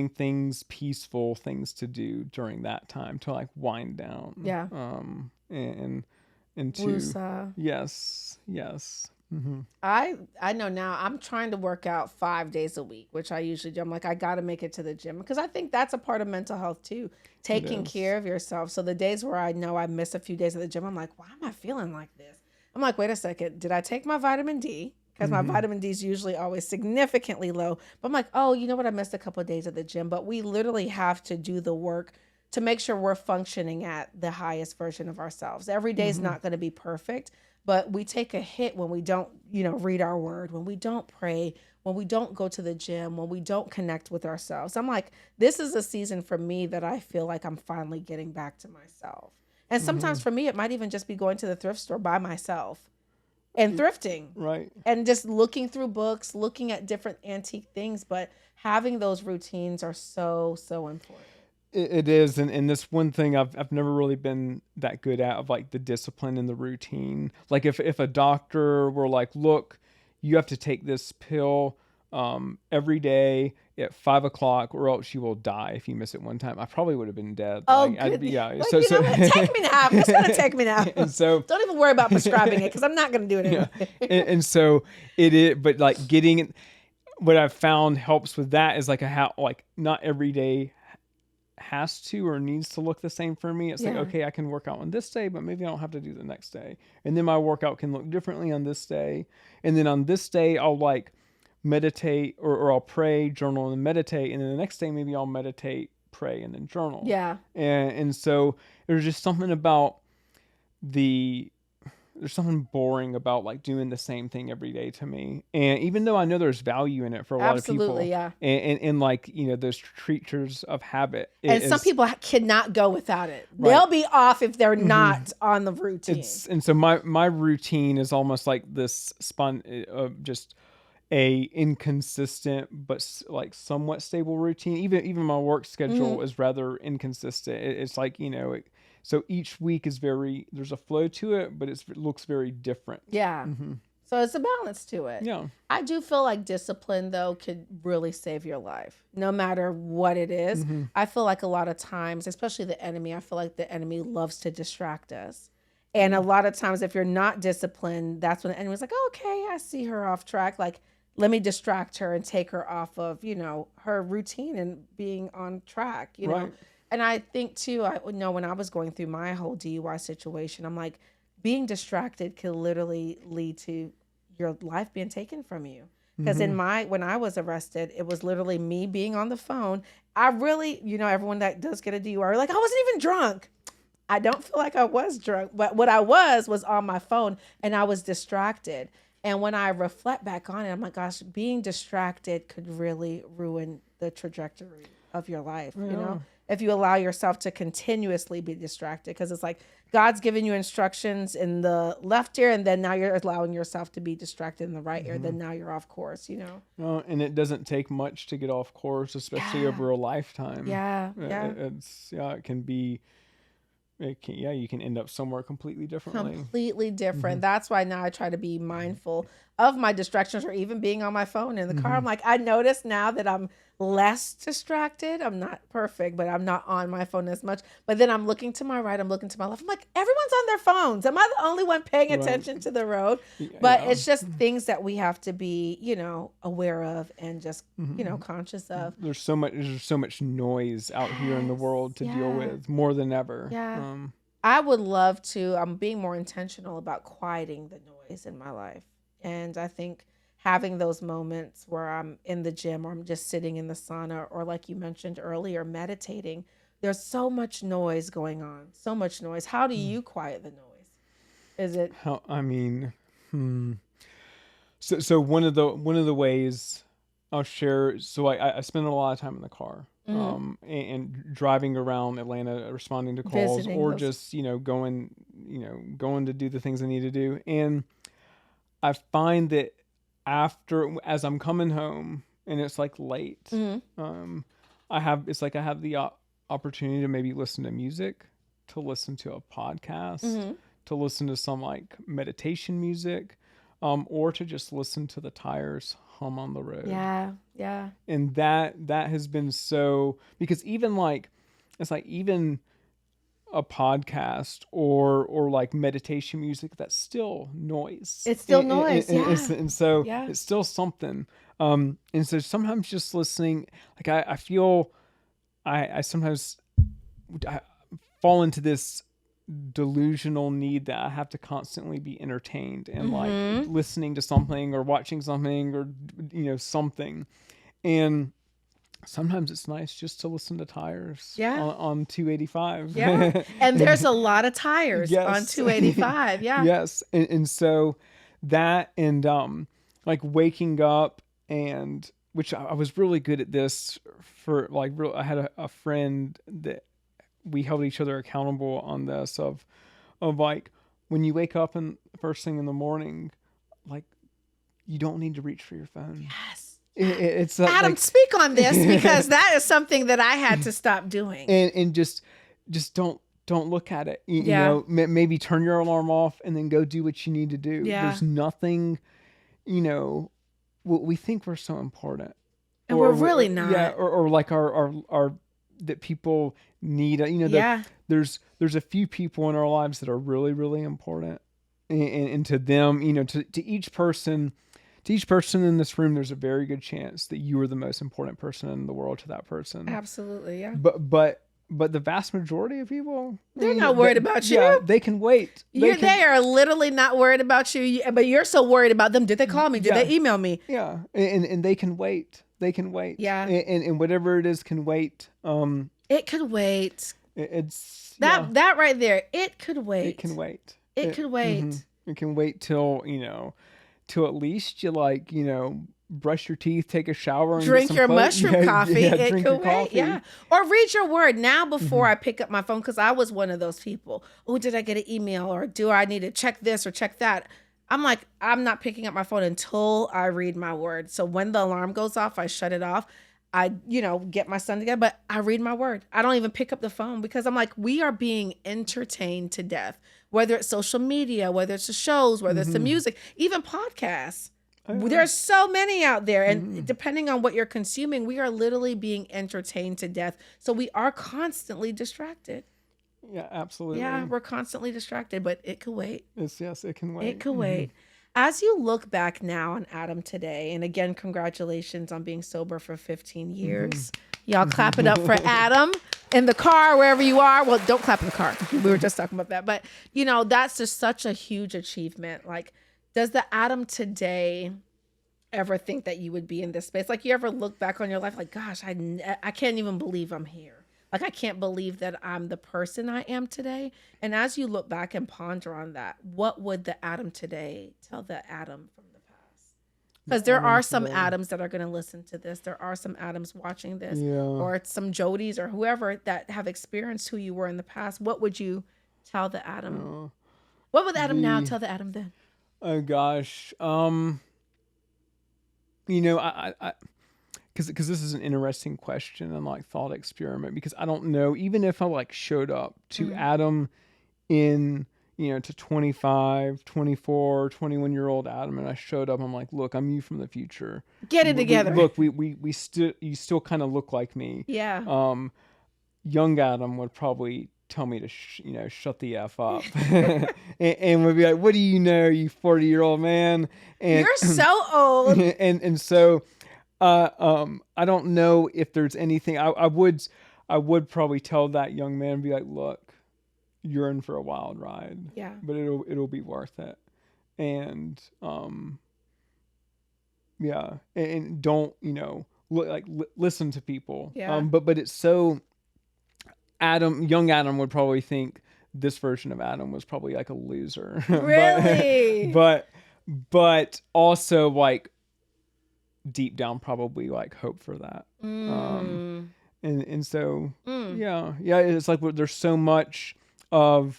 things, peaceful things to do during that time to like wind down. Yeah. And to Wusa. yes. Mm-hmm. I know now I'm trying to work out 5 days a week, which I usually do. I'm like, I got to make it to the gym because I think that's a part of mental health too, taking care of yourself. So the days where I know I miss a few days at the gym, I'm like, why am I feeling like this? I'm like, wait a second, did I take my vitamin D? Because my vitamin D is usually always significantly low. But I'm like, oh, you know what? I missed a couple of days at the gym. But we literally have to do the work to make sure we're functioning at the highest version of ourselves. Every day is not going to be perfect, but we take a hit when we don't, read our word, when we don't pray, when we don't go to the gym, when we don't connect with ourselves. I'm like, this is a season for me that I feel like I'm finally getting back to myself. And sometimes for me, it might even just be going to the thrift store by myself and thrifting, right, and just looking through books, looking at different antique things. But having those routines are so important. It is, and this one thing I've never really been that good at, of like the discipline and the routine. Like, if a doctor were like, look, you have to take this pill every day at 5 o'clock, or else you will die if you miss it one time, I probably would have been dead. Oh, like, good. Yeah. Like, so take me now. It's gonna take me now. And so, don't even worry about prescribing it because I'm not gonna do it anyway. And so it is, but like getting it, what I've found helps with that is like like not every day has to or needs to look the same for me. It's like, okay, I can work out on this day, but maybe I don't have to do the next day. And then my workout can look differently on this day. And then on this day, I'll like meditate, or I'll pray, journal, and meditate. And then the next day, maybe I'll meditate, pray, and then journal. Yeah. And so there's just something about there's something boring about like doing the same thing every day to me. And even though I know there's value in it for a lot of people. Absolutely, yeah. And like, those creatures of habit. And some people cannot go without it. Right. They'll be off if they're not on the routine. And so my routine is almost like this just a inconsistent but like somewhat stable routine. Even my work schedule is rather inconsistent. It's like, so each week is there's a flow to it, but it looks very different. Yeah. So it's a balance to it. Yeah. I do feel like discipline, though, could really save your life, no matter what it is. I feel like a lot of times, especially the enemy, I feel like the enemy loves to distract us. And a lot of times, if you're not disciplined, that's when the enemy's like, oh, okay, I see her off track. Like, let me distract her and take her off of, her routine and being on track, you know? And I think too, I know when I was going through my whole DUI situation, I'm like, being distracted could literally lead to your life being taken from you. Because when I was arrested, it was literally me being on the phone. I really, everyone that does get a DUI, like, I wasn't even drunk. I don't feel like I was drunk, but what I was on my phone, and I was distracted. And when I reflect back on it, I'm like, gosh, being distracted could really ruin the trajectory of your life, if you allow yourself to continuously be distracted. Because it's like God's giving you instructions in the left ear, and then now you're allowing yourself to be distracted in the right ear. Then now you're off course, And it doesn't take much to get off course, especially over a lifetime. It can be... you can end up somewhere completely differently. Completely different. That's why now I try to be mindful of my distractions, or even being on my phone in the car. I'm like, I notice now that I'm less distracted. I'm not perfect, but I'm not on my phone as much. But then I'm looking to my right, I'm looking to my left. I'm like, everyone's on their phones. Am I the only one paying Right. attention to the road? But Yeah. it's just things that we have to be, aware of and just, conscious of. There's so much noise out here in the world to deal with, more than ever. Yeah. I would love to. I'm being more intentional about quieting the noise in my life. And I think having those moments where I'm in the gym or I'm just sitting in the sauna or, like you mentioned earlier, meditating, there's so much noise going on. So much noise. How do you quiet the noise? Is it How, I mean, So one of the ways I'll share. So I spend a lot of time in the car, and driving around Atlanta, responding to calls, Visiting or those- just going to do the things I need to do. And I find that as I'm coming home and it's like late, I have the opportunity to maybe listen to music, to listen to a podcast, to listen to some like meditation music, or to just listen to the tires hum on the road. Yeah. And that has been so, because even like, it's like even a podcast or like meditation music, that's still noise. It's still noise. And so Yeah. it's still something. And so sometimes just listening, like I feel I sometimes I fall into this delusional need that I have to constantly be entertained and like listening to something or watching something or something. And sometimes it's nice just to listen to tires on 285. Yeah. And there's a lot of tires Yes. on 285. Yeah. Yes. And so that, and like waking up, and which I was really good at this for like I had a friend that we held each other accountable on this of like, when you wake up and first thing in the morning, like you don't need to reach for your phone. Yes. It's Adam, like, speak on this, because that is something that I had to stop doing. and just don't look at it. You know, maybe turn your alarm off and then go do what you need to do. Yeah. There's nothing, we think we're so important, And we're really not. Yeah, or like our that people need. There's a few people in our lives that are really, really important, and to them, to each person. To each person in this room, there's a very good chance that you are the most important person in the world to that person. Absolutely, yeah. But the vast majority of people, they're not worried about you. Yeah, they can wait. They are literally not worried about you, but you're so worried about them. Did they call me? Did they email me? Yeah, and they can wait. They can wait. Yeah. And whatever it is can wait. It could wait. It's that right there. It could wait. It can wait. It could wait. It can wait till till at least you brush your teeth, take a shower, and drink your mushroom coffee. It drink could your wait. coffee. Yeah. Or read your word now before I pick up my phone, because I was one of those people. Oh, did I get an email, or do I need to check this or check that? I'm like, I'm not picking up my phone until I read my word. So when the alarm goes off, I shut it off. I, get my son together, but I read my word. I don't even pick up the phone, because I'm like, we are being entertained to death, whether it's social media, whether it's the shows, whether it's the music, even podcasts. There's so many out there. And depending on what you're consuming, we are literally being entertained to death. So we are constantly distracted. Yeah, absolutely. Yeah, we're constantly distracted, but it could wait. Yes, it can wait. It could wait. As you look back now on Adam today, and again, congratulations on being sober for 15 years. Y'all clap it up for Adam in the car, wherever you are. Well, don't clap in the car. We were just talking about that. But, that's just such a huge achievement. Like, does the Adam today ever think that you would be in this space? Like, you ever look back on your life like, gosh, I can't even believe I'm here. Like, I can't believe that I'm the person I am today. And as you look back and ponder on that, what would the Adam today tell the Adam from the past? Because there are some Adams that are going to listen to this. There are some Adams watching this, or some Jodys or whoever that have experienced who you were in the past. What would you tell the Adam? What would Adam now tell the Adam then? Oh gosh. Because this is an interesting question and like thought experiment, because I don't know, even if I like showed up to Adam in to 25, 24, 21-year-old Adam, and I showed up. I'm like, look, I'm you from the future. Get it together. We still, you still kind of look like me. Yeah. Young Adam would probably tell me to, shut the F up, and would be like, what do you know, you 40-year-old man? And you're so old. And so, I don't know if there's anything I would probably tell that young man, be like, look, you're in for a wild ride. Yeah. But it'll be worth it. And yeah, and don't, listen to people. Yeah. But it's so young Adam would probably think this version of Adam was probably like a loser. Really? but also like deep down probably like hope for that. And so yeah, it's like there's so much to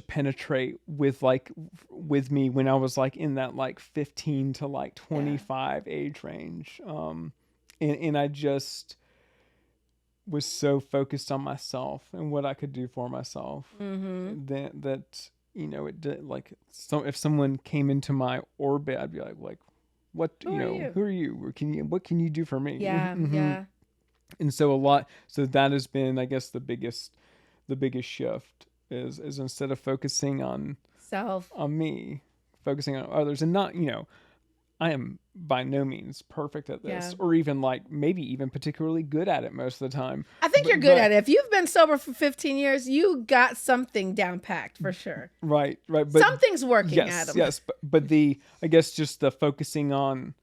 penetrate with me when I was like in that like 15 to like 25 age range. And I just was so focused on myself and what I could do for myself that it did, like, so if someone came into my orbit, I'd be like, what, who are you? Or what can you do for me? Yeah. Yeah. And so that has been, I guess, the biggest shift is instead of focusing on me, focusing on others, and not, I am by no means perfect at this, or even like maybe even particularly good at it most of the time. I think you're good at it. If you've been sober for 15 years, you got something down packed for sure. Right. But something's working, Adam. Yes. But I guess just the focusing on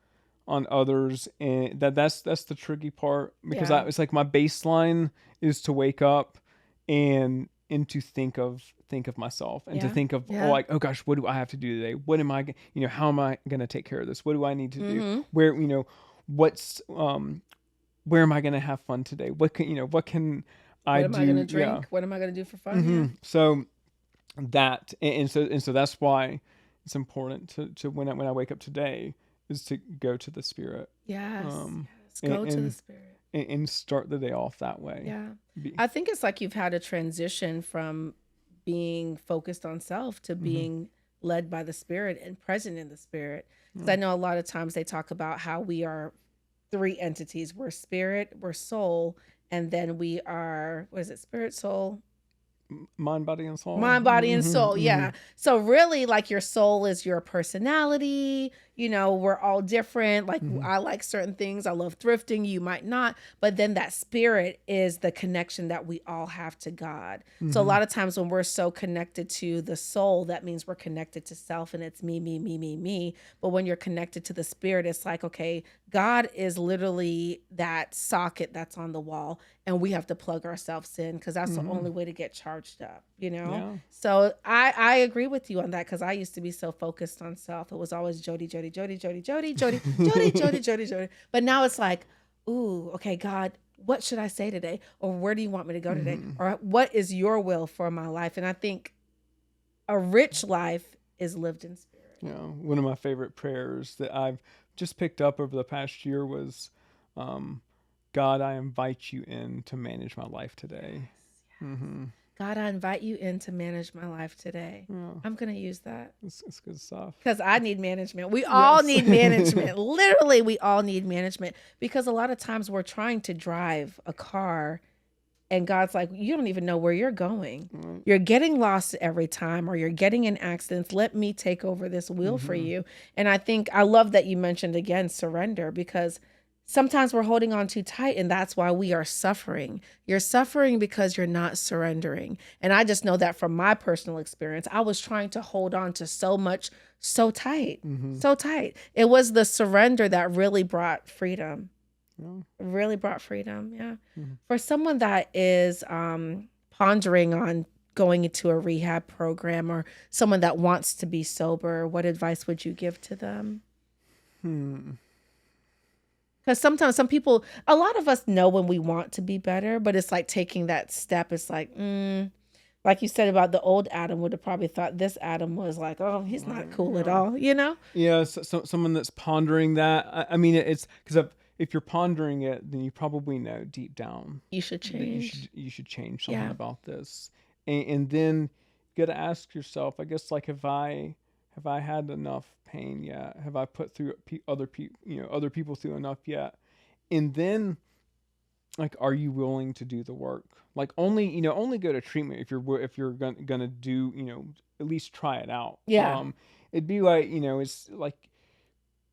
others, and that's the tricky part, because it's like my baseline is to wake up and to think of myself, and to think of like, oh gosh, what do I have to do today? What am I, how am I going to take care of this? What do I need to do? Where, what's, where am I going to have fun today? What can I do? What am I going to drink? Yeah. What am I going to do for fun? So that, and so that's why it's important to when I wake up today is to go to the Spirit. Yes. Go to the Spirit. And start the day off that way. Yeah. I think it's like you've had a transition from being focused on self to being led by the Spirit and present in the Spirit. Because I know a lot of times they talk about how we are 3 entities. We're spirit, we're soul, and then we are, what is it? Spirit, soul, mind, body, and soul. Mind, body, and soul. Yeah. So really, like, your soul is your personality. We're all different. Like, I like certain things. I love thrifting. You might not. But then that spirit is the connection that we all have to God. So a lot of times when we're so connected to the soul, that means we're connected to self, and it's me, me, me, me, me. But when you're connected to the Spirit, it's like, okay, God is literally that socket that's on the wall, and we have to plug ourselves in, because that's the only way to get charged up, Yeah. So I agree with you on that, because I used to be so focused on self. It was always Jody. But now it's like, ooh, okay, God, what should I say today? Or where do you want me to go today? Or what is your will for my life? And I think a rich life is lived in Spirit. One of my favorite prayers that I've just picked up over the past year was, God, I invite you in to manage my life today. Yes. God, I invite you in to manage my life today. Yeah. I'm going to use that. It's good stuff. Because I need management. We all need management. Literally, we all need management. Because a lot of times we're trying to drive a car, and God's like, you don't even know where you're going. Right. You're getting lost every time, or you're getting in accidents. Let me take over this wheel for you. And I love that you mentioned again, surrender, because sometimes we're holding on too tight, and that's why we are suffering. You're suffering because you're not surrendering. And I just know that from my personal experience. I was trying to hold on to so much, so tight, so tight. It was the surrender that really brought freedom. Really brought freedom. Yeah. For someone that is pondering on going into a rehab program, or someone that wants to be sober, what advice would you give to them? Because sometimes a lot of us know when we want to be better, but it's like taking that step. It's like, like you said about the old Adam would have probably thought this Adam was like, oh, he's not cool at all, Yeah, so someone that's pondering that. I mean, it's because if you're pondering it, then you probably know deep down you should change. You should change something about this. And then you got to ask yourself, I guess, like, have I had enough pain yet? Have I put through other people, other people through enough yet? And then, like, are you willing to do the work? Like, only go to treatment if you're gonna do, at least try it out. Yeah. It'd be like, it's like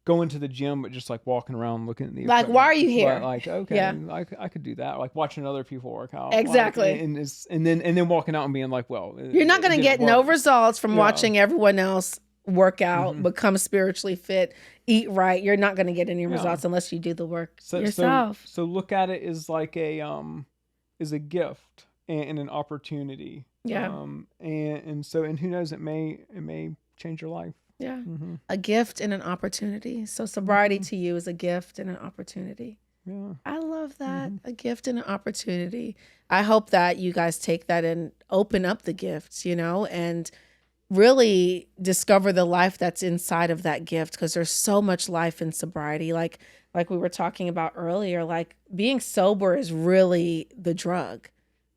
going to the gym, but just like walking around looking at the Like, equipment. why are you here? Like, okay, Yeah. I could do that. Like watching other people work out. Exactly. Like, and then walking out and being like, well, You're not going to get no results from Yeah. watching everyone else work out, become spiritually fit, eat right. You're not going to get any results unless you do the work yourself. So look at it as like a gift and an opportunity. Yeah. And who knows, it may change your life. Yeah. A gift and an opportunity. So sobriety to you is a gift and an opportunity. Yeah. I love that. A gift and an opportunity. I hope that you guys take that and open up the gifts, and really discover the life that's inside of that gift, because there's so much life in sobriety. Like we were talking about earlier, like being sober is really the drug.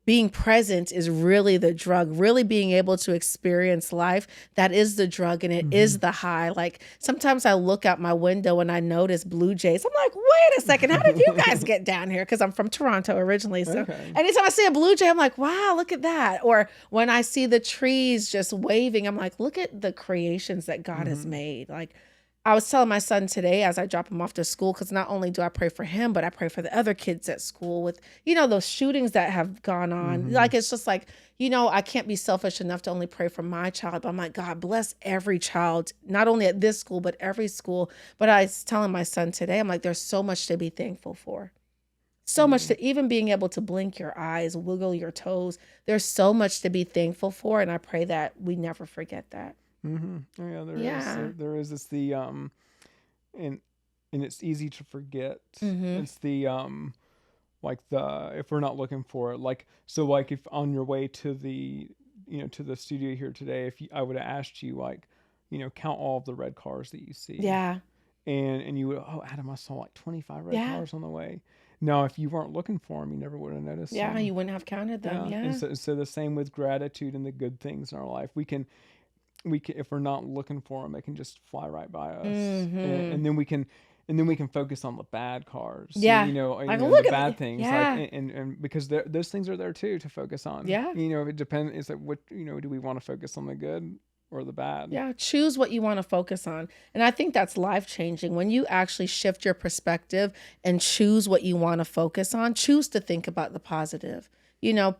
Being present is really the drug. Really being able to experience life, that is the drug, and it is the high. Like sometimes I look out my window and I notice blue jays. I'm like, wait a second, how did you guys get down here? Because I'm from Toronto originally. So anytime I see a blue jay, I'm like, wow, look at that. Or when I see the trees just waving, I'm like, look at the creations that God has made. Like I was telling my son today as I drop him off to school, because not only do I pray for him, but I pray for the other kids at school with, those shootings that have gone on. Like, it's just like, I can't be selfish enough to only pray for my child, but I'm like, God, bless every child, not only at this school, but every school. But I was telling my son today, I'm like, there's so much to be thankful for. So much to even being able to blink your eyes, wiggle your toes. There's so much to be thankful for. And I pray that we never forget that. Yeah, there is this and it's easy to forget. It's the like if we're not looking for it, like if on your way to the to the studio here today, I would have asked you, like, count all of the red cars that you see. Yeah. And you would, oh, Adam, I saw like 25 red cars on the way. No, if you weren't looking for them, you never would have noticed them. You wouldn't have counted them. Yeah. And so the same with gratitude and the good things in our life. We can, if we're not looking for them, they can just fly right by us. And then we can focus on the bad cars. Yeah. The bad things. Yeah. Like, and because those things are there too to focus on. Yeah. It depends. It's like, what, do we want to focus on the good or the bad? Yeah. Choose what you want to focus on. And I think that's life changing. When you actually shift your perspective and choose what you want to focus on, choose to think about the positive.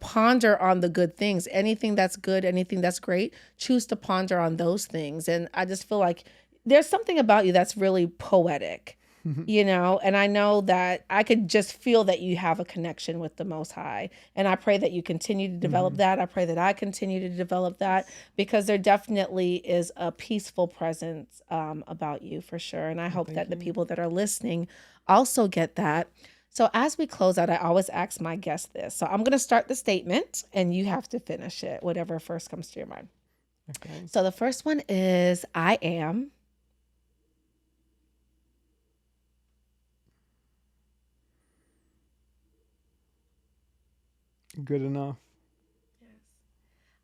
Ponder on the good things. Anything that's good, anything that's great, choose to ponder on those things. And I just feel like there's something about you that's really poetic, and I know that I could just feel that you have a connection with the Most High. And I pray that you continue to develop that. I pray that I continue to develop that, because there definitely is a peaceful presence about you, for sure. And I hope that the people that are listening also get that. So as we close out, I always ask my guests this. So I'm going to start the statement and you have to finish it, whatever first comes to your mind. Okay. So the first one is, I am. Good enough. Yes.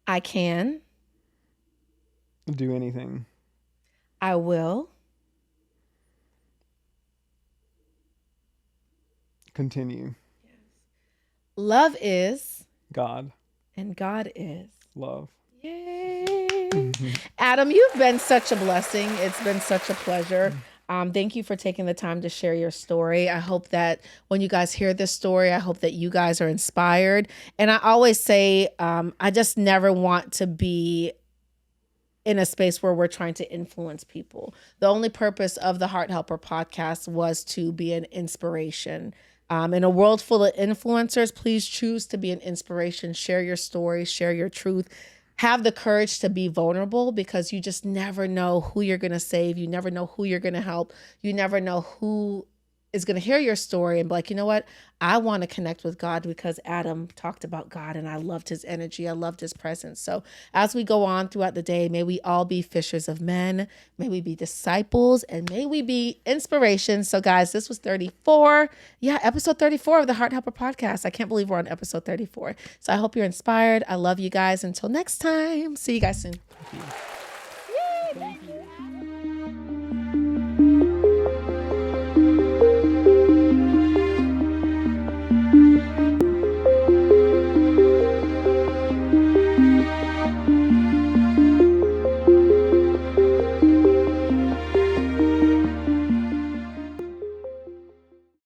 I can. Do anything. I will. Continue. Yes. Love is God. And God is love. Yay. Adam, you've been such a blessing. It's been such a pleasure. Thank you for taking the time to share your story. I hope that when you guys hear this story, I hope that you guys are inspired. And I always say, I just never want to be in a space where we're trying to influence people. The only purpose of the Heart Helper podcast was to be an inspiration. In a world full of influencers, please choose to be an inspiration. Share your story, share your truth. Have the courage to be vulnerable, because you just never know who you're going to save. You never know who you're going to help. You never know who is going to hear your story and be like, you know what? I want to connect with God because Adam talked about God and I loved his energy. I loved his presence. So as we go on throughout the day, may we all be fishers of men. May we be disciples and may we be inspiration. So guys, this was 34. Yeah, episode 34 of the Heart Helper podcast. I can't believe we're on episode 34. So I hope you're inspired. I love you guys. Until next time. See you guys soon.